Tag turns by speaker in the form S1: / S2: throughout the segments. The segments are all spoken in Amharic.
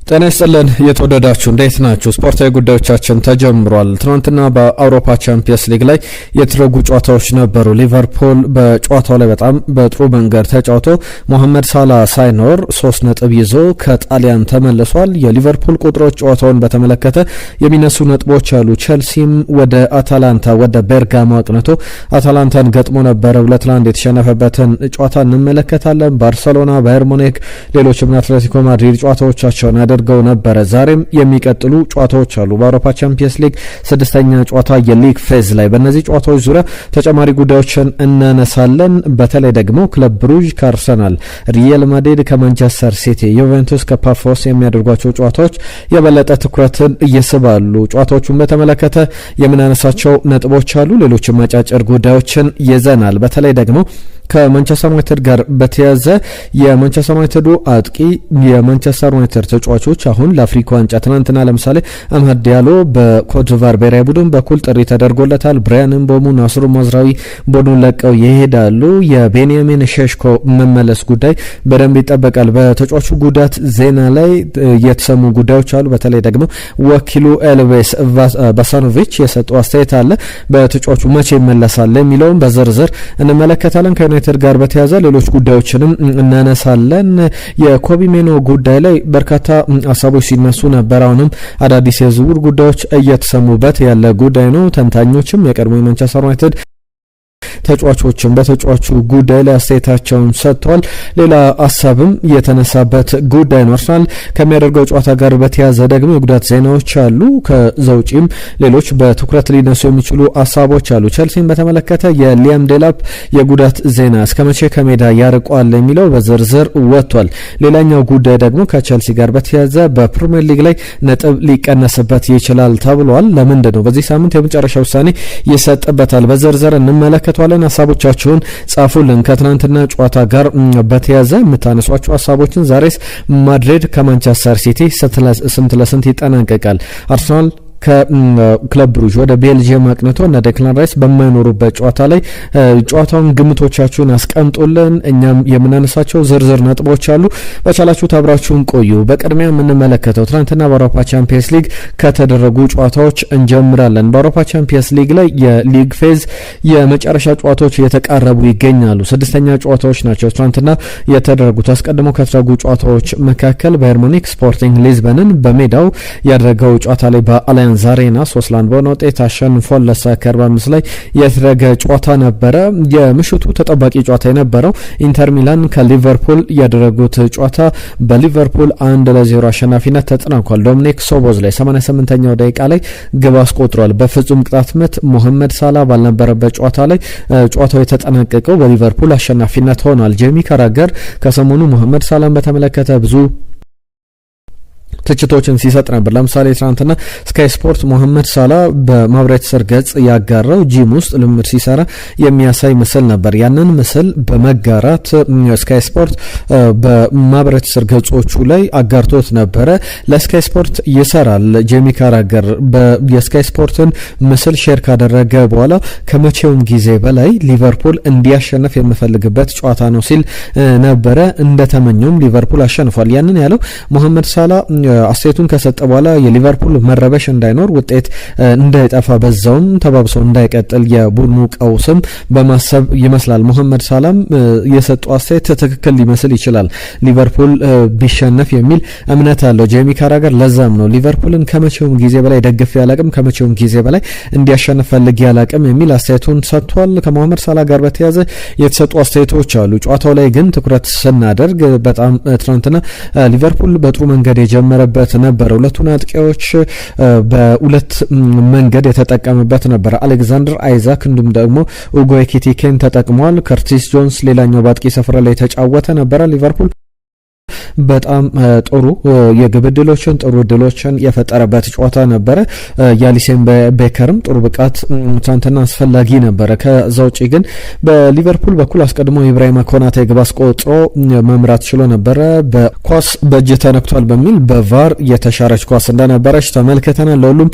S1: ጤና ይስጥልን የተወደዳችሁ እንዴት ናችሁ? ስፖርታዊ ጉዳዮቻችን ተጀምሯል። ትናንትና በአውሮፓ ቻምፒየንስ ሊግ ላይ የተደረጉ ጨዋታዎች ነበሩ። ሊቨርፑል በጨዋታው ላይ በጣም በጥሩ መንገድ ተጫውቶ ሞሐመድ ሳላ ሳይኖር 3 ነጥብ ይዞ ከጣሊያን ተመልሷል። የሊቨርፑል ቁጥሮች ጨዋታውን በተመለከተ የሚነሱ ነጥቦች አሉ። ቸልሲም ወደ አታላንታ ወደ ቤርጋሞ አቅንቶ አታላንታን ገጥሞ ነበረ 2-1 የተሸነፈበትን ጨዋታ እንመለከታለን። ባርሴሎና፣ ባየር ሙኒክ፣ ሌሎችም አትሌቲኮ ማድሪድ ጨዋታዎቻቸውን አድርገው ነበረ። ዛሬም የሚቀጥሉ ጨዋታዎች አሉ። በአውሮፓ ቻምፒየንስ ሊግ 6ኛ ጨዋታ የሊግ ፌዝ ላይ በእነዚህ ጨዋታዎች ዙሪያ ተጨማሪ ጉዳዮችን እናነሳለን። በተለይ ደግሞ ክለብ ብሩዥ ከአርሰናል፣ ሪያል ማድሪድ ከማንቸስተር ሲቲ፣ ዩቬንቱስ ከፓፎስ የሚያደርጓቸው ጨዋታዎች የበለጠ ትኩረትን እየስባሉ። ጨዋታዎቹን በተመለከተ የምናነሳቸው ነጥቦች አሉ። ሌሎችም አጫጭር ጉዳዮችን ይዘናል። በተለይ ደግሞ ከማንቸስተር ዩናይትድ ጋር በተያዘ የማንቸስተር ዩናይትዱ አጥቂ የማንቸስተር ዩናይትድ ተጫዋቾች አሁን ለአፍሪካ ዋንጫ ትናንትና ለምሳሌ አምሃድ ዲያሎ በኮትዲቯር ብሔራዊ ቡድን በኩል ጥሪ ተደርጎለታል። ብራያን ምቦሞ፣ ናስሩ ማዝራዊ ቡድኑን ለቀው ይሄዳሉ። የቤንያሚን ሼሽኮ መመለስ ጉዳይ በደንብ ይጠበቃል። በተጫዋቹ ጉዳት ዜና ላይ የተሰሙ ጉዳዮች አሉ። በተለይ ደግሞ ወኪሉ ኤልቬስ ባሳኖቪች የሰጠው አስተያየት አለ። በተጫዋቹ መቼ ይመለሳል የሚለውን በዝርዝር እንመለከታለን። ዩናይትድ ጋር በተያዘ ሌሎች ጉዳዮችንም እናነሳለን። የኮቢ ሜኖ ጉዳይ ላይ በርካታ ሀሳቦች ሲነሱ ነበር። አሁንም አዳዲስ የዝውውር ጉዳዮች እየተሰሙበት ያለ ጉዳይ ነው። ተንታኞችም የቀድሞ የማንቸስተር ዩናይትድ ተጫዋቾችን በተጫዋቹ ጉዳይ ላይ አስተያየታቸውን ሰጥተዋል። ሌላ ሀሳብም የተነሳበት ጉዳይ ነው። አርሰናል ከሚያደርገው ጨዋታ ጋር በተያያዘ ደግሞ የጉዳት ዜናዎች አሉ። ከዛ ውጪም ሌሎች በትኩረት ሊነሱ የሚችሉ ሀሳቦች አሉ። ቸልሲን በተመለከተ የሊያም ዴላፕ የጉዳት ዜና እስከመቼ ከሜዳ ያርቋል የሚለው በዝርዝር ወጥቷል። ሌላኛው ጉዳይ ደግሞ ከቸልሲ ጋር በተያያዘ በፕሪሚየር ሊግ ላይ ነጥብ ሊቀነስበት ይችላል ተብሏል። ለምንድን ነው? በዚህ ሳምንት የመጨረሻ ውሳኔ ይሰጥበታል። በዝርዝር እንመለከተዋለን። ሀሳቦቻችሁን ጻፉልን። ከትናንትና ጨዋታ ጋር በተያያዘ የምታነሷቸው ሀሳቦችን ዛሬስ ማድሪድ ከማንቸስተር ሲቲ ስንት ለስንት ይጠናቀቃል? አርሰናል ከክለብ ብሩዥ ወደ ቤልጂየም አቅንቶ እና ዴክላን ራይስ በማይኖሩበት ጨዋታ ላይ ጨዋታውን ግምቶቻችሁን አስቀምጡልን። እኛም የምናነሳቸው ዝርዝር ነጥቦች አሉ። በቻላችሁ አብራችሁን ቆዩ። በቅድሚያ የምንመለከተው ትናንትና በአውሮፓ ቻምፒየንስ ሊግ ከተደረጉ ጨዋታዎች እንጀምራለን። በአውሮፓ ቻምፒየንስ ሊግ ላይ የሊግ ፌዝ የመጨረሻ ጨዋታዎች እየተቃረቡ ይገኛሉ። 6ኛ ጨዋታዎች ናቸው ትናንትና የተደረጉት። አስቀድሞ ከተደረጉ ጨዋታዎች መካከል ባየር ሙኒክ ስፖርቲንግ ሊዝበንን በሜዳው ያደረገው ጨዋታ ላይ በአሊያንዝ ዛሬና 3-1 በሆነ ውጤት አሸንፏል። ለሳከር በ5 ላይ የተደረገ ጨዋታ ነበረ። የምሽቱ ተጠባቂ ጨዋታ የነበረው ኢንተር ሚላን ከሊቨርፑል ያደረጉት ጨዋታ በሊቨርፑል 1-0 አሸናፊነት ተጠናቋል። ዶሚኒክ ሶቦዝ ላይ 88ኛው ደቂቃ ላይ ግብ አስቆጥሯል። በፍጹም ቅጣት ምት ሞሐመድ ሳላ ባልነበረበት ጨዋታ ላይ ጨዋታው የተጠናቀቀው በሊቨርፑል አሸናፊነት ሆኗል። ጄሚ ካራገር ከሰሞኑ ሞሐመድ ሳላን በተመለከተ ብዙ ትችቶችን ሲሰጥ ነበር። ለምሳሌ ትናንትና ስካይ ስፖርት ሞሐመድ ሳላ በማህበራዊ ትስስር ገጽ ያጋራው ጂም ውስጥ ልምምድ ሲሰራ የሚያሳይ ምስል ነበር። ያንን ምስል በመጋራት ስካይ ስፖርት በማህበራዊ ትስስር ገጾቹ ላይ አጋርቶት ነበረ። ለስካይ ስፖርት ይሰራል ጄሚ ካራገር የስካይ ስፖርትን ምስል ሼር ካደረገ በኋላ ከመቼውም ጊዜ በላይ ሊቨርፑል እንዲያሸንፍ የምፈልግበት ጨዋታ ነው ሲል ነበረ። እንደተመኘውም ሊቨርፑል አሸንፏል። ያንን ያለው ሞሐመድ ሳላ አስተያየቱን ከሰጠ በኋላ የሊቨርፑል መረበሽ እንዳይኖር ውጤት እንዳይጠፋ በዛውም ተባብሶ እንዳይቀጥል የቡድኑ ቀውስም በማሰብ ይመስላል ሞሐመድ ሳላም የሰጠው አስተያየት ትክክል ሊመስል ይችላል። ሊቨርፑል ቢሸነፍ የሚል እምነት አለው ጄሚ ካራገር። ለዛም ነው ሊቨርፑልን ከመቼውም ጊዜ በላይ ደግፌ ያላቅም ከመቼውም ጊዜ በላይ እንዲያሸንፍ ፈልጌ ያላቅም የሚል አስተያየቱን ሰጥቷል። ከሞሐመድ ሳላ ጋር በተያያዘ የተሰጡ አስተያየቶች አሉ። ጨዋታው ላይ ግን ትኩረት ስናደርግ በጣም ትናንትና ሊቨርፑል በጥሩ መንገድ የጀመረበት ነበር። ሁለቱን አጥቂዎች በሁለት መንገድ የተጠቀመበት ነበር። አሌክዛንደር አይዛክ እንዲሁም ደግሞ ኡጎ ኤኪቲኬን ተጠቅሟል። ከርቲስ ጆንስ ሌላኛው በአጥቂ ስፍራ ላይ የተጫወተ ነበረ። ሊቨርፑል በጣም ጥሩ የግብ ዕድሎችን ጥሩ ዕድሎችን የፈጠረበት ጨዋታ ነበረ። ያሊሴን ቤከርም ጥሩ ብቃት ትናንትና አስፈላጊ ነበረ። ከዛ ውጪ ግን በሊቨርፑል በኩል አስቀድሞ ኢብራሂማ ኮናቴ ግብ አስቆጥሮ መምራት ችሎ ነበረ። በኳስ በእጅ ተነክቷል በሚል በቫር የተሻረች ኳስ እንደነበረች ተመልክተናል። ለሁሉም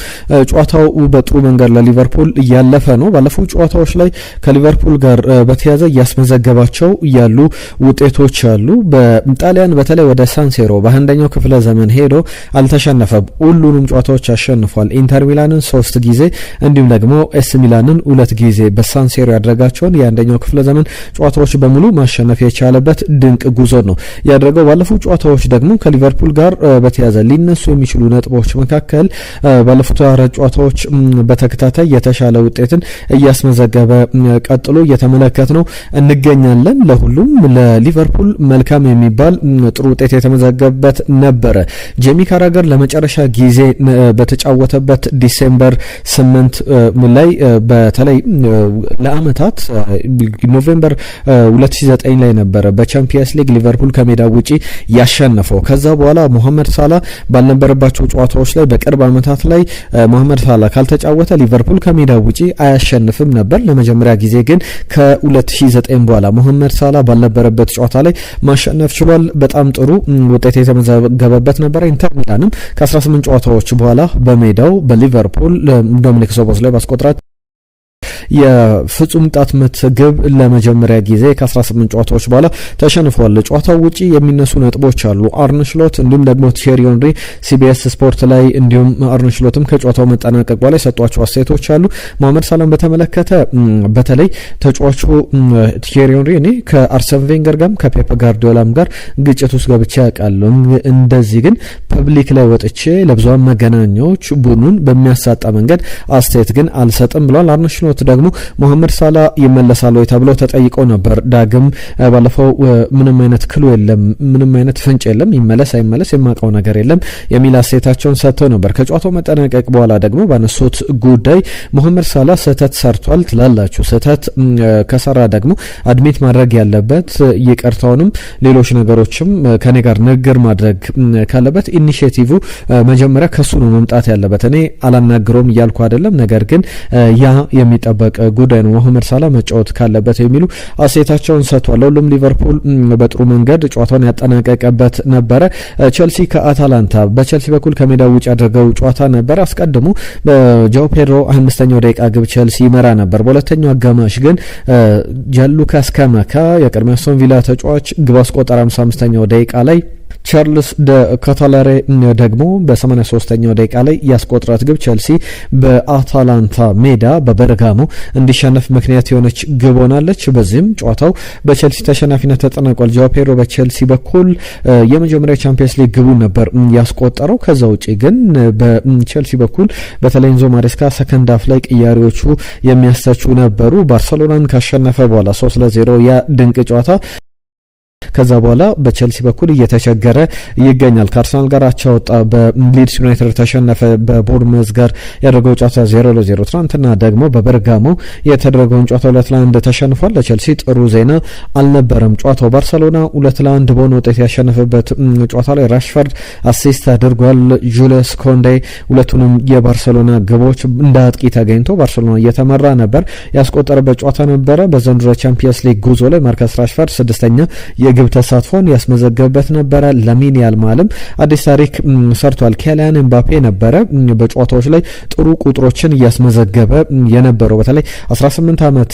S1: ጨዋታው በጥሩ መንገድ ለሊቨርፑል እያለፈ ነው። ባለፉት ጨዋታዎች ላይ ከሊቨርፑል ጋር በተያያዘ እያስመዘገባቸው ያሉ ውጤቶች አሉ። በጣሊያን በተለይ ወደ ሳንሴሮ በአንደኛው ክፍለ ዘመን ሄዶ አልተሸነፈም። ሁሉንም ጨዋታዎች አሸንፏል። ኢንተር ሚላንን 3 ጊዜ እንዲሁም ደግሞ ኤስ ሚላንን 2 ጊዜ በሳንሴሮ ያደረጋቸውን የአንደኛው ክፍለ ዘመን ጨዋታዎች በሙሉ ማሸነፍ የቻለበት ድንቅ ጉዞ ነው ያደረገው። ባለፉት ጨዋታዎች ደግሞ ከሊቨርፑል ጋር በተያያዘ ሊነሱ የሚችሉ ነጥቦች መካከል ባለፉት 4 ጨዋታዎች በተከታታይ የተሻለ ውጤትን እያስመዘገበ ቀጥሎ እየተመለከት ነው እንገኛለን። ለሁሉም ለሊቨርፑል መልካም የሚባል ጥሩ ውጤት የተመዘገበበት ነበረ። ጄሚ ካራገር ለመጨረሻ ጊዜ በተጫወተበት ዲሴምበር 8 ላይ በተለይ ለአመታት ኖቬምበር 2009 ላይ ነበረ በቻምፒየንስ ሊግ ሊቨርፑል ከሜዳ ውጪ ያሸነፈው። ከዛ በኋላ ሞሐመድ ሳላ ባልነበረባቸው ጨዋታዎች ላይ በቅርብ አመታት ላይ ሞሐመድ ሳላ ካልተጫወተ ሊቨርፑል ከሜዳ ውጪ አያሸንፍም ነበር። ለመጀመሪያ ጊዜ ግን ከ2009 በኋላ ሞሐመድ ሳላ ባልነበረበት ጨዋታ ላይ ማሸነፍ ችሏል። በጣም ጥሩ ውጤት የተመዘገበበት ነበር። ኢንተር ሚላንም ከ18 ጨዋታዎች በኋላ በሜዳው በሊቨርፑል ዶሚኒክ ሶቦስላይ ባስቆጠራት የፍጹም ቅጣት ምት ግብ ለመጀመሪያ ጊዜ ከ18 ጨዋታዎች በኋላ ተሸንፏል። ጨዋታው ውጪ የሚነሱ ነጥቦች አሉ። አርነ ስሎት እንዲሁም ደግሞ ቲየሪ ሄንሪ ሲቢኤስ ስፖርት ላይ እንዲሁም አርነ ስሎትም ከጨዋታው መጠናቀቅ በኋላ የሰጧቸው አስተያየቶች አሉ። መሐመድ ሳላህን በተመለከተ በተለይ ተጫዋቹ ቲየሪ ሄንሪ እኔ ከአርሰን ቬንገር ጋርም ከፔፕ ጋርዲዮላም ጋር ግጭት ውስጥ ገብቼ ያውቃለሁ፣ እንደዚህ ግን ፐብሊክ ላይ ወጥቼ ለብዙሃን መገናኛዎች ቡድኑን በሚያሳጣ መንገድ አስተያየት ግን አልሰጥም ብሏል። አርነ ስሎት ደግሞ መሐመድ ሳላ ይመለሳል ወይ ተብለው ተጠይቀው ነበር። ዳግም ባለፈው ምንም አይነት ክሉ የለም፣ ምንም አይነት ፍንጭ የለም፣ ይመለስ አይመለስ የማውቀው ነገር የለም የሚል አስተያየታቸውን ሰጥተው ነበር። ከጨዋታው መጠናቀቅ በኋላ ደግሞ ባነሱት ጉዳይ መሐመድ ሳላ ስህተት ሰርቷል ትላላችሁ፣ ስህተት ከሰራ ደግሞ አድሚት ማድረግ ያለበት ይቅርታውንም ሌሎች ነገሮችም ከኔ ጋር ንግግር ማድረግ ካለበት ኢኒሺዬቲቭ መጀመሪያ ከሱ ነው መምጣት ያለበት። እኔ አላናግረውም እያልኩ አይደለም፣ ነገር ግን ያ የሚጠበቅ ጉዳይ ነው መሐመድ ሳላ መጫወት ካለበት የሚሉ አስተያየታቸውን ሰጥቷል። ሁሉም ሊቨርፑል በጥሩ መንገድ ጨዋታውን ያጠናቀቀበት ነበረ። ቸልሲ ከአታላንታ በቸልሲ በኩል ከሜዳ ውጭ ያደረገው ጨዋታ ነበረ። አስቀድሞ በጃኦ ፔድሮ 25ኛው ደቂቃ ግብ ቸልሲ ይመራ ነበር። በሁለተኛው አጋማሽ ግን ጃንሉካስ ካማካ የቀድሞ አስቶን ቪላ ተጫዋች ግብ አስቆጠረ 55ኛው ደቂቃ ላይ። ቻርልስ ደ ካታላሬ ደግሞ በ83ኛው ደቂቃ ላይ ያስቆጥራት ግብ ቸልሲ በአታላንታ ሜዳ በበርጋሞ እንዲሸነፍ ምክንያት የሆነች ግብ ሆናለች። በዚህም ጨዋታው በቸልሲ ተሸናፊነት ተጠናቋል። ጃኦ ፔድሮ በቸልሲ በኩል የመጀመሪያ ቻምፒየንስ ሊግ ግቡ ነበር ያስቆጠረው። ከዛ ውጪ ግን በቸልሲ በኩል በተለይ ኤንዞ ማሬስካ ሰከንድ ሃፍ ላይ ቅያሪዎቹ የሚያስተቹ ነበሩ። ባርሰሎናን ካሸነፈ በኋላ 3-0 ያ ድንቅ ጨዋታ ከዛ በኋላ በቸልሲ በኩል እየተቸገረ ይገኛል። ከአርሰናል ጋር አቻ ወጣ፣ በሊድስ ዩናይትድ ተሸነፈ፣ በቦርንመዝ ጋር ያደረገው ጨዋታ 0-0። ትናንትና ደግሞ በበርጋሞ የተደረገውን ጨዋታ 2-1 ተሸንፏል። ለቸልሲ ጥሩ ዜና አልነበረም። ጨዋታው ባርሰሎና 2-1 በሆነ ውጤት ያሸነፈበት ጨዋታ ላይ ራሽፈርድ አሲስት አድርጓል። ጁልስ ኮንዴ ሁለቱንም የባርሰሎና ግቦች እንደ አጥቂ ተገኝቶ ባርሰሎና እየተመራ ነበር ያስቆጠረበት ጨዋታ ነበረ። በዘንድሮ ቻምፒየንስ ሊግ ጉዞ ላይ ማርከስ ራሽፈርድ 6ኛ የግብ ተሳትፎን ያስመዘገበበት ነበረ። ላሚን ያማልም አዲስ ታሪክ ሰርቷል። ኬሊያን ኤምባፔ ነበረ በጨዋታዎች ላይ ጥሩ ቁጥሮችን እያስመዘገበ የነበረው። በተለይ 18 ዓመት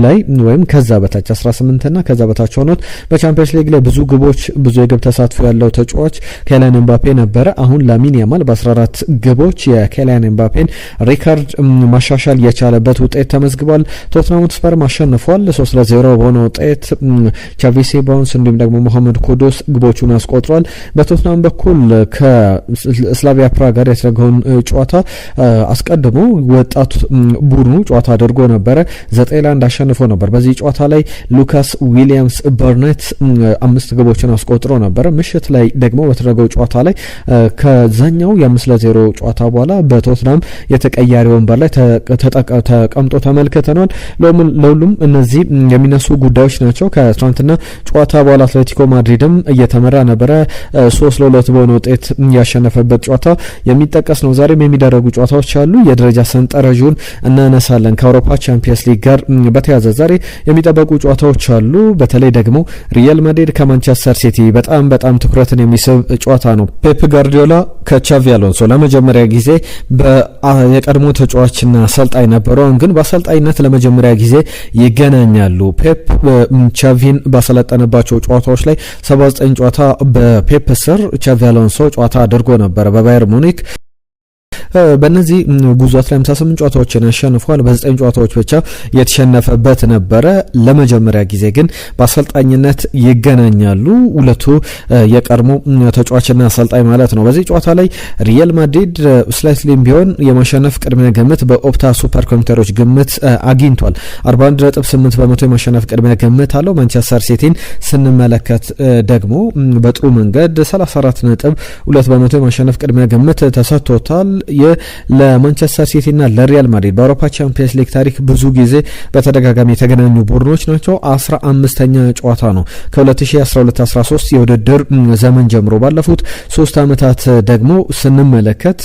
S1: ላይ ወይም ከዛ በታች 18 እና ከዛ በታች ሆኖት በቻምፒየንስ ሊግ ላይ ብዙ ግቦች ብዙ የግብ ተሳትፎ ያለው ተጫዋች ኬሊያን ኤምባፔ ነበረ። አሁን ላሚን ያማል በ14 ግቦች የኬሊያን ኤምባፔን ሪካርድ ማሻሻል የቻለበት ውጤት ተመዝግቧል። ቶትናም ሆትስፐር አሸንፏል 3-0 በሆነ ውጤት። ቻቪ ሴባውንስ እንዲሁም ደግሞ መሐመድ ኩዱስ ግቦቹን አስቆጥሯል። በቶትናም በኩል ከስላቪያ ፕራግ ጋር የተደረገውን ጨዋታ አስቀድሞ ወጣቱ ቡድኑ ጨዋታ አድርጎ ነበረ 9-1 አሸንፎ ነበር። በዚህ ጨዋታ ላይ ሉካስ ዊሊያምስ በርኔት 5 ግቦችን አስቆጥሮ ነበር። ምሽት ላይ ደግሞ በተደረገው ጨዋታ ላይ ከዛኛው የ5-0 ጨዋታ በኋላ በቶትናም የተቀያሪ ወንበር ላይ ተቀምጦ ተመልክተናል። ለሁሉም እነዚህ የሚነሱ ጉዳዮች ናቸው። ከትናንትና ጨዋታ በኋላ አትሌቲኮ ማድሪድም እየተመራ ነበረ 3-2 በሆነ ውጤት ያሸነፈበት ጨዋታ የሚጠቀስ ነው። ዛሬም የሚደረጉ ጨዋታዎች አሉ። የደረጃ ሰንጠረዡን እናነሳለን። ከአውሮፓ ቻምፒየንስ ሊግ ጋር በተያያዘ ዛሬ የሚጠበቁ ጨዋታዎች አሉ። በተለይ ደግሞ ሪያል ማድሪድ ከማንቸስተር ሲቲ በጣም ትኩረትን የሚስብ ጨዋታ ነው። ፔፕ ጋርዲዮላ ከቻቪ አሎንሶ ለመጀመሪያ ጊዜ የቀድሞ ተጫዋችና አሰልጣኝ ነበሩ። ግን በአሰልጣኝነት ለመጀመሪያ ጊዜ ይገናኛሉ። ፔፕ ቻቪን ባሰለጠነባቸው በተሸነፈባቸው ጨዋታዎች ላይ 79 ጨዋታ በፔፕ ስር ቻቪ አሎንሶ ጨዋታ አድርጎ ነበር በባየር ሙኒክ። በእነዚህ ጉዟት ላይ 58 ጨዋታዎችን አሸንፏል። በ9 ጨዋታዎች ብቻ የተሸነፈበት ነበረ። ለመጀመሪያ ጊዜ ግን በአሰልጣኝነት ይገናኛሉ ሁለቱ የቀድሞ ተጫዋችና አሰልጣኝ ማለት ነው። በዚህ ጨዋታ ላይ ሪያል ማድሪድ ስላይትሊም ቢሆን የማሸነፍ ቅድመ ግምት በኦፕታ ሱፐር ኮምፒውተሮች ግምት አግኝቷል። 41.8% የማሸነፍ ቅድመ ግምት አለው። ማንቸስተር ሲቲን ስንመለከት ደግሞ በጥሩ መንገድ 34.2% የማሸነፍ ቅድመ ግምት ተሰጥቶታል። ለማንቸስተር ሲቲ እና ለሪያል ማድሪድ በአውሮፓ ቻምፒየንስ ሊግ ታሪክ ብዙ ጊዜ በተደጋጋሚ የተገናኙ ቡድኖች ናቸው። 15ኛ ጨዋታ ነው ከ2012-13 የውድድር ዘመን ጀምሮ። ባለፉት 3 ዓመታት ደግሞ ስንመለከት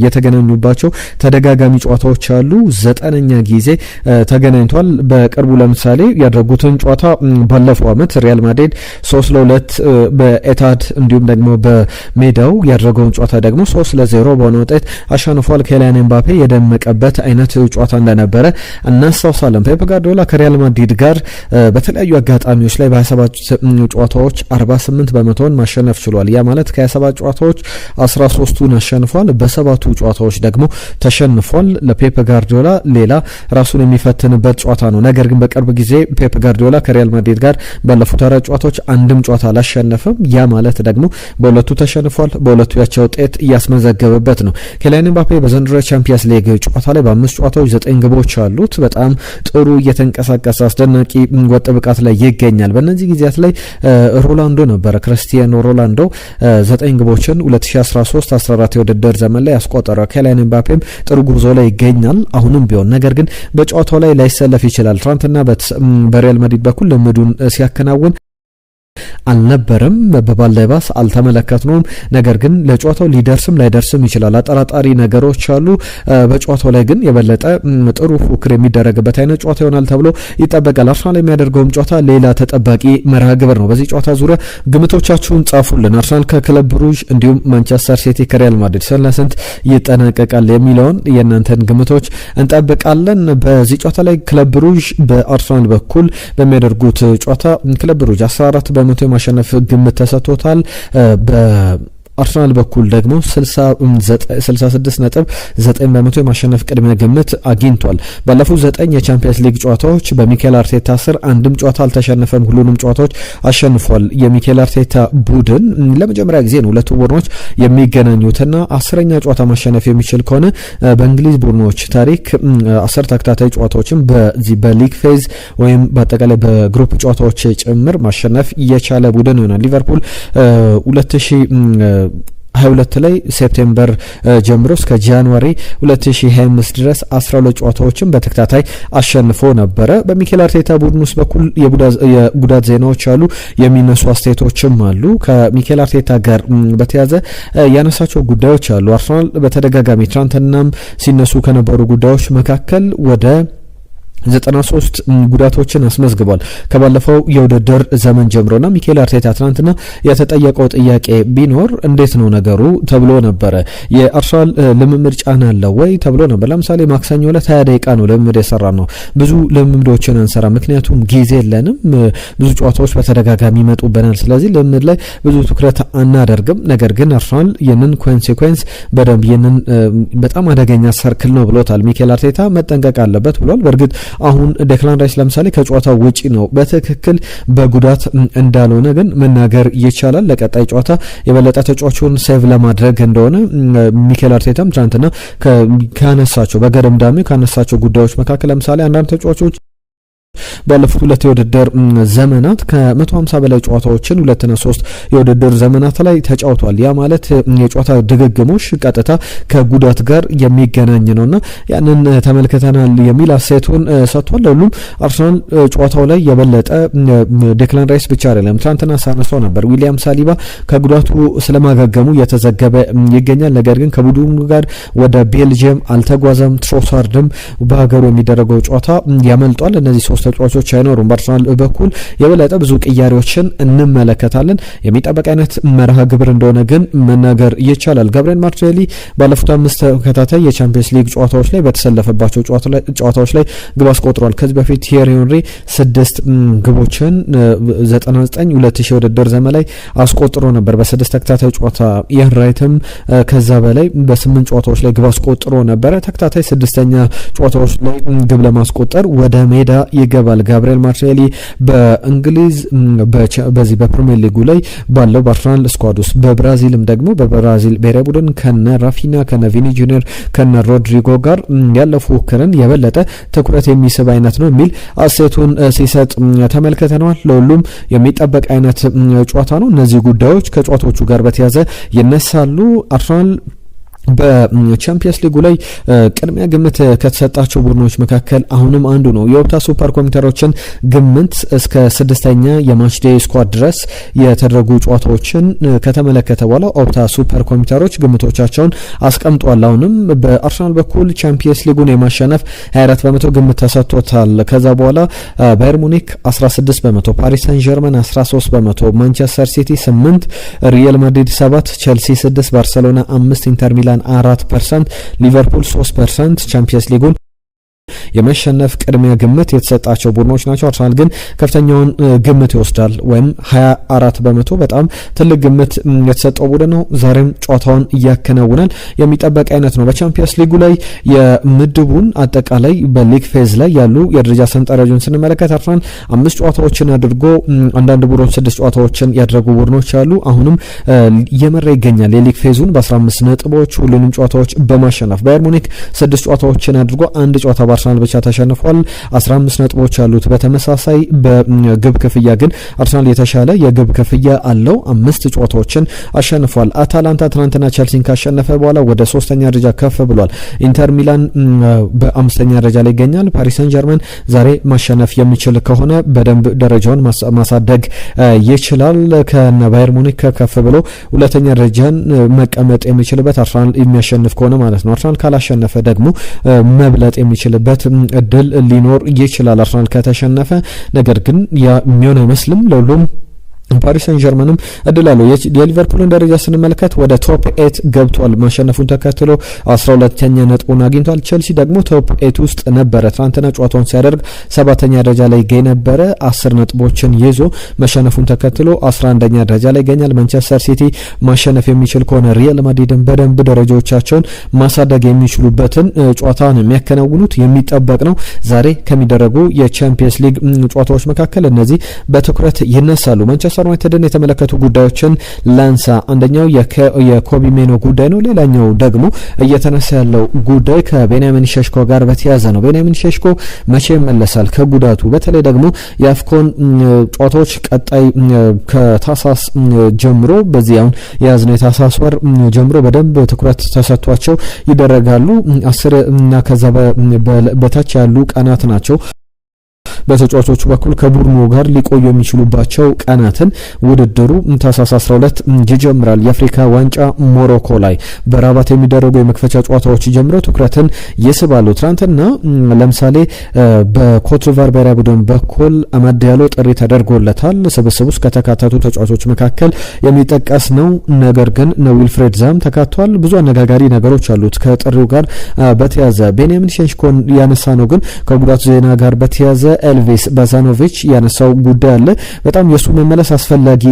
S1: የተገናኙባቸው ተደጋጋሚ ጨዋታዎች አሉ። 9ኛ ጊዜ ተገናኝቷል። በቅርቡ ለምሳሌ ያደረጉትን ጨዋታ ባለፈው ዓመት ሪያል ማድሪድ 3-2 በኤታድ እንዲሁም ደግሞ በሜዳው ያደረገውን ጨዋታ ደግሞ 3-0 በሆነ ውጤት አሸንፏል። ኬሊያን ኤምባፔ የደመቀበት አይነት ጨዋታ እንደነበረ እናስታውሳለን። ፔፕ ጋርዲዮላ ከሪያል ማድሪድ ጋር በተለያዩ አጋጣሚዎች ላይ በ27 ጨዋታዎች 48% ማሸነፍ ችሏል። ያ ማለት ከ27 ጨዋታዎች 13ቱን አሸንፏል፣ በሰባቱ ጨዋታዎች ደግሞ ተሸንፏል። ለፔፕ ጋርዲዮላ ሌላ ራሱን የሚፈትንበት ጨዋታ ነው። ነገር ግን በቅርብ ጊዜ ፔፕ ጋርዲዮላ ከሪያል ማድሪድ ጋር ባለፉት 4 ጨዋታዎች አንድም ጨዋታ አላሸነፈም። ያ ማለት ደግሞ በሁለቱ ተሸንፏል፣ በሁለቱ ያቻ ውጤት እያስመዘገበበት ነው። ኬሊያን ኤምባፔ በዘንድሮ ቻምፒየንስ ሊግ ጨዋታ ላይ በ5 ጨዋታዎች 9 ግቦች አሉት። በጣም ጥሩ እየተንቀሳቀሰ አስደናቂ ወጥ ብቃት ላይ ይገኛል። በእነዚህ ጊዜያት ላይ ሮላንዶ ነበረ ክርስቲያኖ ሮላንዶ 9 ግቦችን 2013-14 የውድድር ዘመን ላይ ያስቆጠረው። ኬሊያን ኤምባፔም ጥሩ ጉዞ ላይ ይገኛል አሁንም ቢሆን። ነገር ግን በጨዋታው ላይ ላይሰለፍ ይችላል። ትናንትና በሪያል ማድሪድ በኩል ልምዱን ሲያከናውን አልነበረም። በባልደባስ አልተመለከትነውም። ነገር ግን ለጨዋታው ሊደርስም ላይደርስም ይችላል። አጠራጣሪ ነገሮች አሉ። በጨዋታው ላይ ግን የበለጠ ጥሩ ፉክር የሚደረግበት አይነት ጨዋታ ይሆናል ተብሎ ይጠበቃል። አርሰናል የሚያደርገውም ጨዋታ ሌላ ተጠባቂ መርሃ ግብር ነው። በዚህ ጨዋታ ዙሪያ ግምቶቻችሁን ጻፉልን። አርሰናል ከክለብ ብሩዥ እንዲሁም ማንቸስተር ሲቲ ከሪያል ማድሪድ ስለስንት ይጠናቀቃል የሚለውን የእናንተን ግምቶች እንጠብቃለን። በዚህ ጨዋታ ላይ ክለብ ብሩዥ በአርሰናል በኩል በሚያደርጉት ጨዋታ ክለብ ብሩዥ 14% የማሸነፍ ግምት ተሰጥቶታል። አርሰናል በኩል ደግሞ 66.9% የማሸነፍ ቅድመ ግምት አግኝቷል። ባለፉት 9 የቻምፒየንስ ሊግ ጨዋታዎች በሚኬል አርቴታ ስር አንድም ጨዋታ አልተሸነፈም። ሁሉንም ጨዋታዎች አሸንፏል። የሚኬል አርቴታ ቡድን ለመጀመሪያ ጊዜ ነው ሁለቱ ቡድኖች የሚገናኙትና 10ኛ ጨዋታ ማሸነፍ የሚችል ከሆነ በእንግሊዝ ቡድኖች ታሪክ 10 ተከታታይ ጨዋታዎችን በዚህ በሊግ ፌዝ ወይም በአጠቃላይ በግሩፕ ጨዋታዎች ጭምር ማሸነፍ የቻለ ቡድን ይሆናል። ሊቨርፑል 2022 ላይ ሴፕቴምበር ጀምሮ እስከ ጃንዋሪ 2025 ድረስ 12 ጨዋታዎችን በተከታታይ አሸንፎ ነበረ። በሚኬል አርቴታ ቡድን ውስጥ በኩል የጉዳት ዜናዎች አሉ፣ የሚነሱ አስተያየቶችም አሉ። ከሚኬል አርቴታ ጋር በተያያዘ ያነሳቸው ጉዳዮች አሉ። አርሰናል በተደጋጋሚ ትናንትናም ሲነሱ ከነበሩ ጉዳዮች መካከል ወደ 93 ጉዳቶችን አስመዝግቧል ከባለፈው የውድድር ዘመን ጀምሮና ሚኬል አርቴታ ትናንትና የተጠየቀው ጥያቄ ቢኖር እንዴት ነው ነገሩ ተብሎ ነበረ። የአርሰናል ልምምድ ጫና አለ ወይ ተብሎ ነበር። ለምሳሌ ማክሰኞ ዕለት 20 ደቂቃ ነው ልምምድ የሰራ ነው። ብዙ ልምምዶችን አንሰራ ምክንያቱም ጊዜ የለንም። ብዙ ጨዋታዎች በተደጋጋሚ ይመጡብናል። ስለዚህ ልምምድ ላይ ብዙ ትኩረት አናደርግም። ነገር ግን አርሰናል የነን ኮንሲኩዌንስ በደንብ የነን በጣም አደገኛ ሰርክል ነው ብሎታል። ሚኬል አርቴታ መጠንቀቅ አለበት ብሏል። በእርግጥ አሁን ዴክላን ራይስ ለምሳሌ ከጨዋታው ውጪ ነው፣ በትክክል በጉዳት እንዳልሆነ ግን መናገር ይቻላል። ለቀጣይ ጨዋታ የበለጠ ተጫዋቹን ሴቭ ለማድረግ እንደሆነ ሚኬል አርቴታም ትናንትና ካነሳቸው በገረምዳሜ ካነሳቸው ጉዳዮች መካከል ለምሳሌ አንዳንድ ተጫዋቾች ባለፉት 2 የውድድር ዘመናት ከ150 በላይ ጨዋታዎችን 2 እና 3 የውድድር ዘመናት ላይ ተጫውቷል። ያ ማለት የጨዋታ ድግግሞሽ ቀጥታ ከጉዳት ጋር የሚገናኝ ነውና ያንን ተመልክተናል የሚል አስተያየቱን ሰጥቷል። ሁሉም አርሰናል ጨዋታው ላይ የበለጠ ዴክላን ራይስ ብቻ አይደለም ትናንትና ሳነሳው ነበር ዊሊያም ሳሊባ ከጉዳቱ ስለማገገሙ እየተዘገበ ይገኛል። ነገር ግን ከቡድኑ ጋር ወደ ቤልጅየም አልተጓዘም። ትሮሳርድም በሀገሩ የሚደረገው ጨዋታ ያመልጧል። እነዚህ 3 ተጫዋቾች አይኖሩም። በአርሰናል በኩል የበለጠ ብዙ ቅያሬዎችን እንመለከታለን። የሚጠበቅ አይነት መርሃ ግብር እንደሆነ ግን መናገር ይቻላል። ጋብሪኤል ማርቲኔሊ ባለፉት 5 ተከታታይ የቻምፒየንስ ሊግ ጨዋታዎች ላይ በተሰለፈባቸው ጨዋታዎች ላይ ግብ አስቆጥሯል። ከዚህ በፊት ቲየሪ ሄንሪ 6 ግቦችን 99-2000 ውድድር ዘመን ላይ አስቆጥሮ ነበር በ6 ተከታታይ ጨዋታ። ኢያን ራይትም ከዛ በላይ በ8 ጨዋታዎች ላይ ግብ አስቆጥሮ ነበረ። ተከታታይ 6ኛ ጨዋታዎች ላይ ግብ ለማስቆጠር ወደ ሜዳ ይገባል። ጋብሪኤል ማርቲኔሊ በእንግሊዝ በዚህ በፕሪሚየር ሊጉ ላይ ባለው በአርሰናል ስኳድ ውስጥ በብራዚልም ደግሞ በብራዚል ብሔራዊ ቡድን ከነ ራፊና ከነ ቪኒ ጁኒየር ከነ ሮድሪጎ ጋር ያለው ፉክክርን የበለጠ ትኩረት የሚስብ አይነት ነው የሚል አስተያየቱን ሲሰጥ ተመልክተናል። ለሁሉም የሚጠበቅ አይነት ጨዋታ ነው። እነዚህ ጉዳዮች ከጨዋታዎቹ ጋር በተያያዘ ይነሳሉ። አርሰናል በቻምፒየንስ ሊጉ ላይ ቅድሚያ ግምት ከተሰጣቸው ቡድኖች መካከል አሁንም አንዱ ነው። የኦፕታ ሱፐር ኮምፒውተሮችን ግምት እስከ 6ኛ የማች ዴይ ስኳድ ድረስ የተደረጉ ጨዋታዎችን ከተመለከተ በኋላ ኦፕታ ሱፐር ኮምፒውተሮች ግምቶቻቸውን አስቀምጧል። አሁንም በአርሰናል በኩል ቻምፒየንስ ሊጉን የማሸነፍ 24 በመቶ ግምት ተሰጥቶታል። ከዛ በኋላ ባየር ሙኒክ 16 በመቶ፣ ፓሪስ ሰን ጀርመን 13 በመቶ፣ ማንቸስተር ሲቲ 8፣ ሪያል ማድሪድ 7፣ ቼልሲ 6፣ ባርሴሎና 5፣ ኢንተር ሚላን 4%፣ ሊቨርፑል 3% ቻምፒየንስ ሊጉን የመሸነፍ ቅድሚያ ግምት የተሰጣቸው ቡድኖች ናቸው። አርሰናል ግን ከፍተኛውን ግምት ይወስዳል ወይም 24 በመቶ በጣም ትልቅ ግምት የተሰጠው ቡድን ነው። ዛሬም ጨዋታውን እያከናውናል። የሚጠበቅ አይነት ነው። በቻምፒየንስ ሊጉ ላይ የምድቡን አጠቃላይ በሊግ ፌዝ ላይ ያሉ የደረጃ ሰንጠረዡን ስንመለከት አርሰናል 5 ጨዋታዎችን አድርጎ አንዳንድ ቡድኖች 6 ጨዋታዎችን ያደረጉ ቡድኖች አሉ። አሁንም እየመራ ይገኛል የሊግ ፌዙን በ15 ነጥቦች ሁሉንም ጨዋታዎች በማሸነፍ። ባየር ሙኒክ 6 ጨዋታዎችን አድርጎ አንድ ጨዋታ አርሰናል ብቻ ተሸንፏል። 15 ነጥቦች አሉት። በተመሳሳይ በግብ ክፍያ ግን አርሰናል የተሻለ የግብ ክፍያ አለው። 5 ጨዋታዎችን አሸንፏል። አታላንታ ትናንትና ቸልሲን ካሸነፈ በኋላ ወደ 3ኛ ደረጃ ከፍ ብሏል። ኢንተር ሚላን በ5ኛ ደረጃ ላይ ይገኛል። ፓሪስ ሰን ጀርመን ዛሬ ማሸነፍ የሚችል ከሆነ በደንብ ደረጃውን ማሳደግ ይችላል። ከነ ባየር ሙኒክ ከፍ ብሎ 2ኛ ደረጃን መቀመጥ የሚችልበት አርሰናል የሚያሸንፍ ከሆነ ማለት ነው። አርሰናል ካላሸነፈ ደግሞ መብለጥ የሚችልበት እድል ሊኖር ይችላል አርሰናል ከተሸነፈ። ነገር ግን የሚሆን አይመስልም ለሁሉም። ፓሪስ ሰን ጀርመንም እድል አለው። የሊቨርፑልን ደረጃ ስንመለከት ወደ ቶፕ 8 ገብቷል። ማሸነፉን ተከትሎ 12ኛ ነጥቡን አግኝቷል። ቼልሲ ደግሞ ቶፕ 8 ውስጥ ነበረ። ትናንትና ጨዋታውን ሲያደርግ 7ኛ ደረጃ ላይ ይገኝ ነበረ። 10 ነጥቦችን ይዞ መሸነፉን ተከትሎ 11ኛ ደረጃ ላይ ይገኛል። ማንቸስተር ሲቲ ማሸነፍ የሚችል ከሆነ ሪያል ማድሪድን በደንብ ደረጃዎቻቸውን ማሳደግ የሚችሉበትን ጨዋታ ነው የሚያከናውኑት። የሚጠበቅ ነው። ዛሬ ከሚደረጉ የቻምፒየንስ ሊግ ጨዋታዎች መካከል እነዚህ በትኩረት ይነሳሉ። ማንቸስተር ዩናይትድን የተመለከቱ ጉዳዮችን ላንሳ። አንደኛው የኮቢ ሜኖ ጉዳይ ነው። ሌላኛው ደግሞ እየተነሳ ያለው ጉዳይ ከቤንያሚን ሼሽኮ ጋር በተያያዘ ነው። ቤንያሚን ሼሽኮ መቼ ይመለሳል ከጉዳቱ? በተለይ ደግሞ የአፍኮን ጨዋታዎች ቀጣይ ከታሳስ ጀምሮ በዚህ አሁን የያዝነው የታሳስ ወር ጀምሮ በደንብ ትኩረት ተሰጥቷቸው ይደረጋሉ። 10 እና ከዛ በታች ያሉ ቀናት ናቸው በተጫዋቾቹ በኩል ከቡድኑ ጋር ሊቆዩ የሚችሉባቸው ቀናትን ውድድሩ ታህሳስ 12 ይጀምራል። የአፍሪካ ዋንጫ ሞሮኮ ላይ በራባት የሚደረጉ የመክፈቻ ጨዋታዎች ጀምረው ትኩረትን ይስባሉ። ትናንትና ለምሳሌ በኮትዲቯር ብሔራዊ ቡድን በኩል አማድ ዲያሎ ጥሪ ተደርጎለታል። ስብስብ ውስጥ ከተካተቱ ተጫዋቾች መካከል የሚጠቀስ ነው። ነገር ግን ዊልፍሬድ ዛም ተካቷል። ብዙ አነጋጋሪ ነገሮች አሉት ከጥሪው ጋር በተያያዘ። ቤንያሚን ሼሽኮን ያነሳ ነው ግን ከጉዳቱ ዜና ጋር በተያያዘ ኤልቪስ ባዛኖቪች ያነሳው ጉዳይ አለ። በጣም የሱ መመለስ አስፈላጊ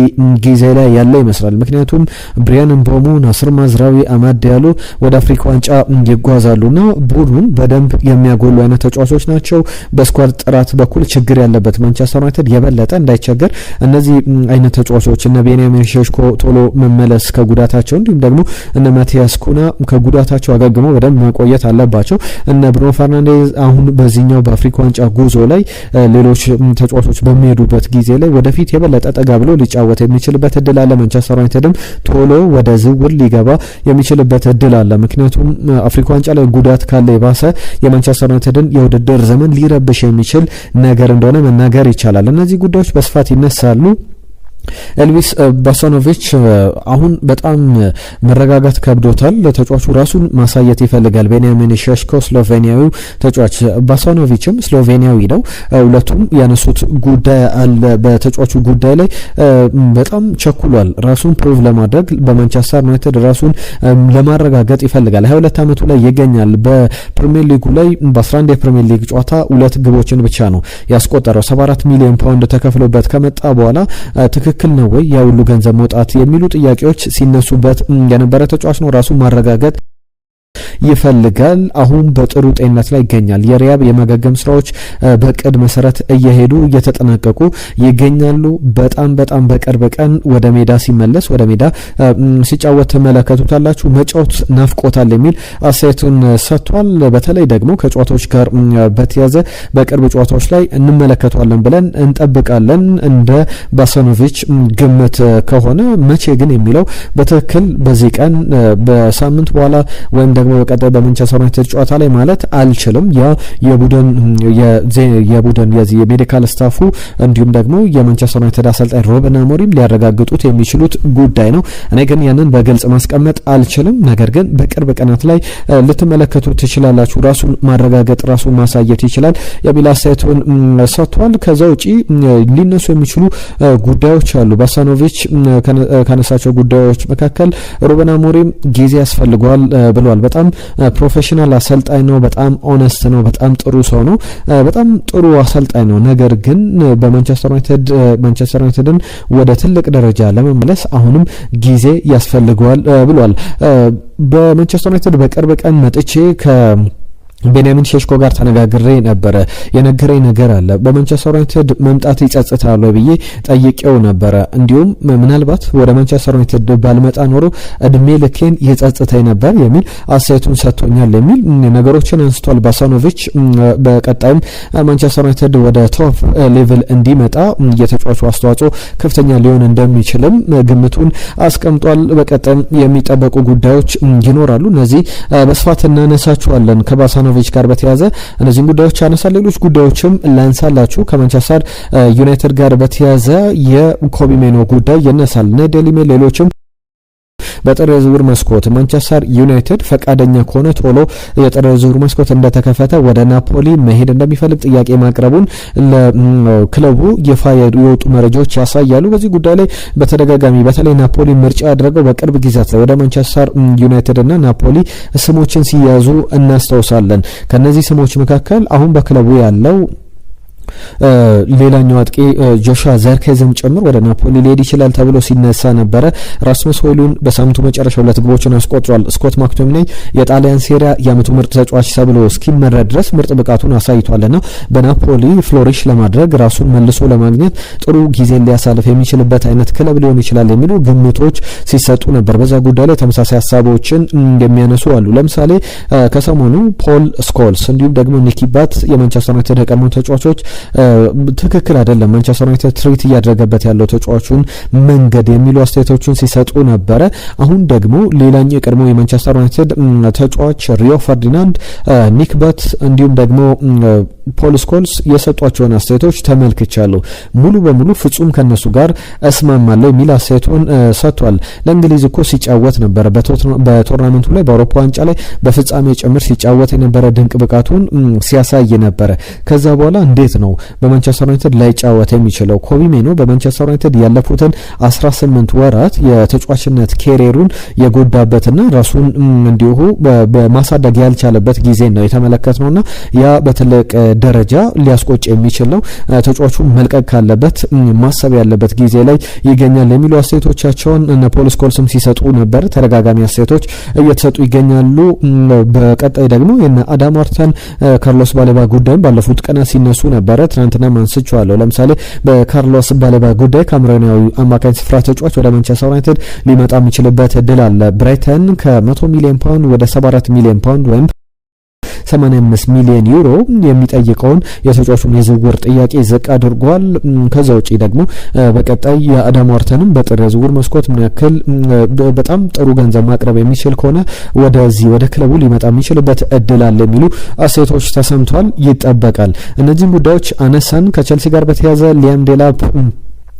S1: ጊዜ ላይ ያለ ይመስላል። ምክንያቱም ብሪያን ምቦሞ፣ ናስር ማዝራዊ፣ አማድ ዲያሎ ወደ አፍሪካ ዋንጫ ይጓዛሉና ቡድኑን በደንብ የሚያጎሉ አይነት ተጫዋቾች ናቸው። በስኳድ ጥራት በኩል ችግር ያለበት ማንቸስተር ዩናይትድ የበለጠ እንዳይቸገር እነዚህ አይነት ተጫዋቾች እነ ቤንያሚን ሼሽኮ ቶሎ መመለስ ከጉዳታቸው፣ እንዲሁም ደግሞ እነ ማቲያስ ኩና ከጉዳታቸው አገግመው በደንብ መቆየት አለባቸው። እነ ብሩኖ ፈርናንዴዝ አሁን በዚህኛው በአፍሪካ ዋንጫ ጉዞ ላይ ሌሎች ተጫዋቾች በሚሄዱበት ጊዜ ላይ ወደፊት የበለጠ ጠጋ ብሎ ሊጫወት የሚችልበት እድል አለ። ማንቸስተር ዩናይትድም ቶሎ ወደ ዝውውር ሊገባ የሚችልበት እድል አለ። ምክንያቱም አፍሪካ ዋንጫ ላይ ጉዳት ካለ የባሰ የማንቸስተር ዩናይትድን የውድድር ዘመን ሊረብሽ የሚችል ነገር እንደሆነ መናገር ይቻላል። እነዚህ ጉዳዮች በስፋት ይነሳሉ። ኤልቪስ ባሳኖቪች አሁን በጣም መረጋጋት ከብዶታል። ተጫዋቹ ራሱን ማሳየት ይፈልጋል። ቤንያሚን ሸሽኮ ስሎቬኒያዊው ተጫዋች፣ ባሳኖቪችም ስሎቬኒያዊ ነው። ሁለቱም ያነሱት ጉዳይ አለ። በተጫዋቹ ጉዳይ ላይ በጣም ቸኩሏል። ራሱን ፕሩቭ ለማድረግ በማንቸስተር ዩናይትድ ራሱን ለማረጋገጥ ይፈልጋል። 22 ዓመቱ ላይ ይገኛል። በፕሪሚየር ሊጉ ላይ በ11 የፕሪሚየር ሊግ ጨዋታ 2 ግቦችን ብቻ ነው ያስቆጠረው። 74 ሚሊዮን ፓውንድ ተከፍሎበት ከመጣ በኋላ ትክክል ነው ወይ ያ ሁሉ ገንዘብ መውጣት የሚሉ ጥያቄዎች ሲነሱበት የነበረ ተጫዋች ነው። ራሱ ማረጋገጥ ይፈልጋል። አሁን በጥሩ ጤንነት ላይ ይገኛል። የሪያብ የማገገም ስራዎች በቅድ መሰረት እየተጠናቀቁ ይገኛሉ። በጣም በቅርብ ቀን ወደ ሜዳ ሲመለስ ወደ ሜዳ ሲጫወት ተመለከቱታላችሁ። መጫወት ናፍቆታል የሚል አስተያየቱን ሰጥቷል። በተለይ ደግሞ ከጨዋታዎች ጋር በተያዘ በቅርብ ጨዋታዎች ላይ እንመለከቷለን ብለን እንጠብቃለን። እንደ ባሳኖቪች ግምት ከሆነ መቼ ግን የሚለው በትክክል በዚህ ቀን በሳምንት በኋላ ወይም ደግሞ በቀጣይ በማንቸስተር ዩናይትድ ጨዋታ ላይ ማለት አልችልም። ያ የቡድን የዚህ የሜዲካል ስታፉ እንዲሁም ደግሞ የማንቸስተር ዩናይትድ አሰልጣኝ ሩበን አሞሪም ሊያረጋግጡት የሚችሉት ጉዳይ ነው። እኔ ግን ያንን በግልጽ ማስቀመጥ አልችልም። ነገር ግን በቅርብ ቀናት ላይ ልትመለከቱት ትችላላችሁ። ራሱን ማረጋገጥ ራሱን ማሳየት ይችላል የሚል አስተያየቱን ሰጥቷል። ከዛ ውጪ ሊነሱ የሚችሉ ጉዳዮች አሉ። ባሳኖቪች ካነሳቸው ጉዳዮች መካከል ሩበን አሞሪም ጊዜ ያስፈልገዋል ብሏል። በጣም ፕሮፌሽናል አሰልጣኝ ነው። በጣም ኦነስት ነው። በጣም ጥሩ ሰው ነው። በጣም ጥሩ አሰልጣኝ ነው። ነገር ግን በማንቸስተር ዩናይትድን ወደ ትልቅ ደረጃ ለመመለስ አሁንም ጊዜ ያስፈልገዋል ብሏል። በማንቸስተር ዩናይትድ በቅርብ ቀን መጥቼ ቤንያሚን ሼሽኮ ጋር ተነጋግሬ ነበረ። የነገረኝ ነገር አለ። በማንቸስተር ዩናይትድ መምጣት ይጸጽታል ብዬ ጠይቄው ነበረ። እንዲሁም ምናልባት ወደ ማንቸስተር ዩናይትድ ባልመጣ ኖሮ እድሜ ልኬን ይጸጽተኝ ነበር የሚል አስተያየቱን ሰጥቶኛል የሚል ነገሮችን አንስቷል ባሳኖቪች። በቀጣይም ማንቸስተር ዩናይትድ ወደ ቶፕ ሌቭል እንዲመጣ የተጫዋቹ አስተዋጽኦ ከፍተኛ ሊሆን እንደሚችልም ግምቱን አስቀምጧል። በቀጣይም የሚጠበቁ ጉዳዮች ይኖራሉ። እነዚህ በስፋት እናነሳቸዋለን። ከባሳኖቪች ጋር በተያዘ እነዚህን ጉዳዮች ያነሳል። ሌሎች ጉዳዮችም ላንሳላችሁ። ከማንቸስተር ዩናይትድ ጋር በተያዘ የኮቢ ሜኖ ጉዳይ ይነሳል። ዴይሊ ሜል ሌሎችም በጥር የዝውውር መስኮት ማንቸስተር ዩናይትድ ፈቃደኛ ከሆነ ቶሎ የጥር የዝውውር መስኮት እንደተከፈተ ወደ ናፖሊ መሄድ እንደሚፈልግ ጥያቄ ማቅረቡን ለክለቡ ይፋ የወጡ መረጃዎች ያሳያሉ። በዚህ ጉዳይ ላይ በተደጋጋሚ በተለይ ናፖሊ ምርጫ ያደረገው በቅርብ ጊዜያት ላይ ወደ ማንቸስተር ዩናይትድ እና ናፖሊ ስሞችን ሲያዙ እናስታውሳለን። ከነዚህ ስሞች መካከል አሁን በክለቡ ያለው ሌላኛው አጥቂ ጆሹዋ ዘርክዜም ጭምር ወደ ናፖሊ ሊሄድ ይችላል ተብሎ ሲነሳ ነበረ። ራስመስ ሆይሉንድ በሳምንቱ መጨረሻ 2 ግቦችን አስቆጥሯል። ስኮት ማክቶሚኔይ የጣሊያን ሴሪያ የዓመቱ ምርጥ ተጫዋች ተብሎ እስኪመረጥ ድረስ ምርጥ ብቃቱን አሳይቷልና በናፖሊ ፍሎሪሽ ለማድረግ ራሱን መልሶ ለማግኘት ጥሩ ጊዜን ሊያሳልፍ የሚችልበት አይነት ክለብ ሊሆን ይችላል የሚሉ ግምቶች ሲሰጡ ነበር። በዛ ጉዳይ ላይ ተመሳሳይ ሀሳቦችን የሚያነሱ አሉ። ለምሳሌ ከሰሞኑ ፖል ስኮልስ እንዲሁም ደግሞ ኒኪ ባት የማንቸስተር ዩናይትድ የቀድሞ ተጫዋቾች ትክክል አይደለም ማንቸስተር ዩናይትድ ትሪት እያደረገበት ያለው ተጫዋቹን መንገድ የሚሉ አስተያየቶችን ሲሰጡ ነበረ። አሁን ደግሞ ሌላኛው የቀድሞ የማንቸስተር ዩናይትድ ተጫዋች ሪዮ ፈርዲናንድ፣ ኒክ ባት እንዲሁም ደግሞ ፖል ስኮልስ የሰጧቸውን አስተያየቶች ተመልክቻለሁ። ሙሉ በሙሉ ፍጹም ከነሱ ጋር እስማማለሁ የሚል አስተያየቱን ሰጥቷል። ለእንግሊዝ እኮ ሲጫወት ነበረ። በቶርናመንቱ ላይ በአውሮፓ ዋንጫ ላይ በፍጻሜ ጭምር ሲጫወት የነበረ ድንቅ ብቃቱን ሲያሳይ ነበረ። ከዛ በኋላ እንዴት ነው በማንቸስተር ዩናይትድ ላይ ጫወት የሚችለው? ኮቢ ሜኖ በማንቸስተር ዩናይትድ ያለፉትን 18 ወራት የተጫዋችነት ኬሪየሩን የጎዳበትና ራሱን እንዲሁ በማሳደግ ያልቻለበት ጊዜ ነው የተመለከትነውና ያ በትልቅ ደረጃ ሊያስቆጭ የሚችል ነው። ተጫዋቹን መልቀቅ ካለበት ማሰብ ያለበት ጊዜ ላይ ይገኛል የሚሉ አስተያየቶቻቸውን እነ ፖል ስኮልስም ሲሰጡ ነበር። ተደጋጋሚ አስተያየቶች እየተሰጡ ይገኛሉ። በቀጣይ ደግሞ የነ አዳም ዋርተን ካርሎስ ባሌባ ጉዳይም ባለፉት ቀናት ሲነሱ ነበረ። ትናንትና ማንስቻለሁ። ለምሳሌ በካርሎስ ባሌባ ጉዳይ ካሜሮናዊ አማካኝ ስፍራ ተጫዋች ወደ ማንቸስተር ዩናይትድ ሊመጣ የሚችልበት እድል አለ። ብራይተን ከ100 ሚሊዮን ፓውንድ ወደ 74 ሚሊዮን ፓውንድ ወይም 85 ሚሊዮን ዩሮ የሚጠይቀውን የተጫዋቹን የዝውውር ጥያቄ ዝቅ አድርጓል። ከዛ ውጪ ደግሞ በቀጣይ የአዳም ዋርተንም በጥር የዝውውር መስኮት ምን ያክል በጣም ጥሩ ገንዘብ ማቅረብ የሚችል ከሆነ ወደ ክለቡ ሊመጣ የሚችልበት እድል አለ የሚሉ አስተያየቶች ተሰምቷል። ይጠበቃል። እነዚህን ጉዳዮች አነሳን። ከቸልሲ ጋር በተያያዘ ሊያም ዴላፕ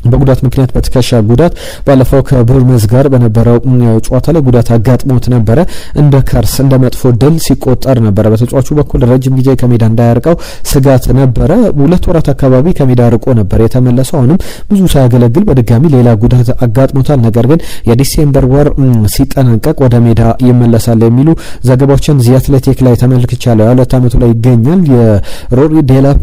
S1: በጉዳት ምክንያት በትከሻ ጉዳት ባለፈው ከቦርመዝ ጋር በነበረው ጨዋታ ላይ ጉዳት አጋጥሞት ነበረ። እንደ ከርስ እንደ መጥፎ ድል ሲቆጠር ነበረ። በተጫዋቹ በኩል ረጅም ጊዜ ከሜዳ እንዳያርቀው ስጋት ነበረ። 2 ወራት አካባቢ ከሜዳ ርቆ ነበር የተመለሰው። አሁንም ብዙ ሳያገለግል በድጋሚ ሌላ ጉዳት አጋጥሞታል። ነገር ግን የዲሴምበር ወር ሲጠናቀቅ ወደ ሜዳ ይመለሳል የሚሉ ዘገባዎችን ዚ አትሌቲክ ላይ ተመልክቻለሁ። የ2 ዓመቱ ላይ ይገኛል። የሮሪ ዴላፕ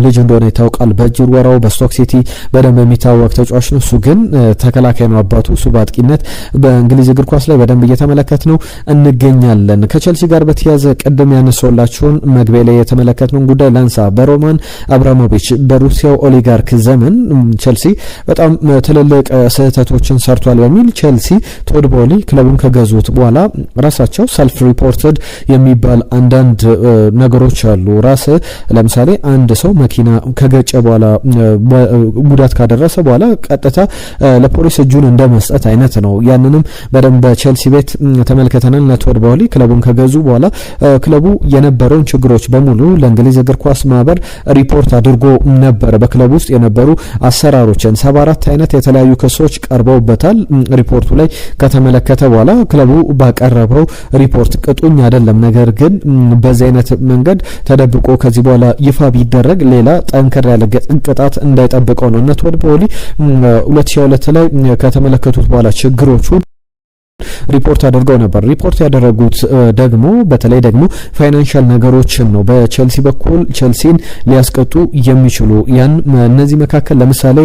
S1: ልጅ እንደሆነ ይታወቃል። በእጅር ወራው በስቶክ ሲቲ በደንብ የሚታወቅ ተጫዋች ነው። እሱ ግን ተከላካይ ነው አባቱ። እሱ በአጥቂነት በእንግሊዝ እግር ኳስ ላይ በደንብ እየተመለከት ነው እንገኛለን። ከቸልሲ ጋር በተያያዘ ቅድም ያነሳውላችሁን መግቢያ ላይ የተመለከትነውን ጉዳይ ላንሳ። በሮማን አብራሞቪች በሩሲያው ኦሊጋርክ ዘመን ቸልሲ በጣም ትልልቅ ስህተቶችን ሰርቷል በሚል ቸልሲ ቶድ ቦሊ ክለቡን ከገዙት በኋላ ራሳቸው ሰልፍ ሪፖርትድ የሚባል አንዳንድ ነገሮች አሉ። ራስ ለምሳሌ አንድ ሰው መኪና ከገጨ በኋላ ጉዳት ካደረሰ በኋላ ቀጥታ ለፖሊስ እጁን እንደመስጠት አይነት ነው። ያንንም በደንብ በቸልሲ ቤት ተመልክተናል። ቶድ ቦሊ ክለቡን ከገዙ በኋላ ክለቡ የነበረውን ችግሮች በሙሉ ለእንግሊዝ እግር ኳስ ማህበር ሪፖርት አድርጎ ነበር። በክለቡ ውስጥ የነበሩ አሰራሮችን 74 አይነት የተለያዩ ክሶች ቀርበውበታል። ሪፖርቱ ላይ ከተመለከተ በኋላ ክለቡ ባቀረበው ሪፖርት ቅጡኝ አይደለም፣ ነገር ግን በዚህ አይነት መንገድ ተደብቆ ከዚህ በኋላ ይፋ ቢደረግ ሌላ ጠንከር ያለ ቅጣት እንዳይጠብቀው ነው። ቶድ ቦሊ 2002 ላይ ከተመለከቱት በኋላ ችግሮቹን ሪፖርት አድርገው ነበር። ሪፖርት ያደረጉት ደግሞ በተለይ ደግሞ ፋይናንሻል ነገሮችን ነው። በቸልሲ በኩል ቸልሲን ሊያስቀጡ የሚችሉ እነዚህ መካከል ለምሳሌ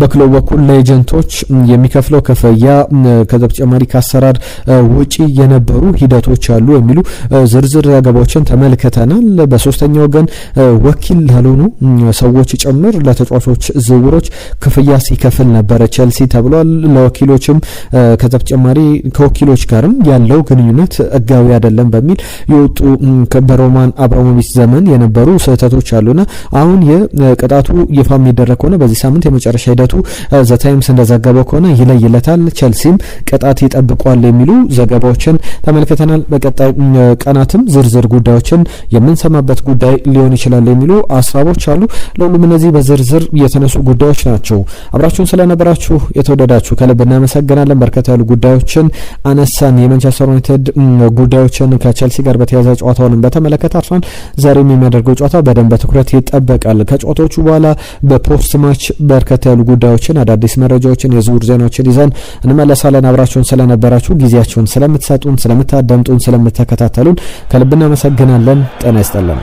S1: በክለቡ በኩል ለኤጀንቶች የሚከፍለው ክፍያ ከዛ በተጨማሪ ከአሰራር ውጪ የነበሩ ሂደቶች አሉ የሚሉ ዝርዝር ዘገባዎችን ተመልክተናል። በሶስተኛ ወገን ወኪል ያልሆኑ ሰዎች ጭምር ለተጫዋቾች ዝውውሮች ክፍያ ሲከፍል ነበረ ቸልሲ ተብሏል። ለወኪሎችም ከዛ በተጨማሪ ከወኪሎች ጋርም ያለው ግንኙነት ሕጋዊ አይደለም በሚል የወጡ በሮማን አብራሞቪች ዘመን የነበሩ ስህተቶች አሉና አሁን የቅጣቱ ይፋ የሚደረግ ሆነ በዚህ ሳምንት የመጨረሻ ሂደቱ ዘ ታይምስ እንደዘገበው ከሆነ ይለይለታል። ቸልሲም ቅጣት ይጠብቋል የሚሉ ዘገባዎችን ተመልክተናል። በቀጣይ ቀናትም ዝርዝር ጉዳዮችን የምንሰማበት ጉዳይ ሊሆን ይችላል የሚሉ ሀሳቦች አሉ። ለሁሉም እነዚህ በዝርዝር የተነሱ ጉዳዮች ናቸው። አብራችሁን ስለነበራችሁ የተወደዳችሁ ከልብ እናመሰግናለን። በርከት ያሉ ጉዳዮችን አነሳን። የማንቸስተር ዩናይትድ ጉዳዮችን ከቸልሲ ጋር በተያያዘ ጨዋታውን በተመለከተ አርሰናል ዛሬም የሚያደርገው ጨዋታ በደንብ በትኩረት ይጠበቃል። ከጨዋታዎቹ በኋላ በፖስት ማች በርከት ያሉ ጉዳዮችን አዳዲስ መረጃዎችን የዝውውር ዜናዎችን ይዘን እንመለሳለን። አብራችሁን ስለነበራችሁ ጊዜያችሁን ስለምትሰጡን፣ ስለምታዳምጡን፣ ስለምትከታተሉን ከልብ እናመሰግናለን። ጤና ይስጥልን።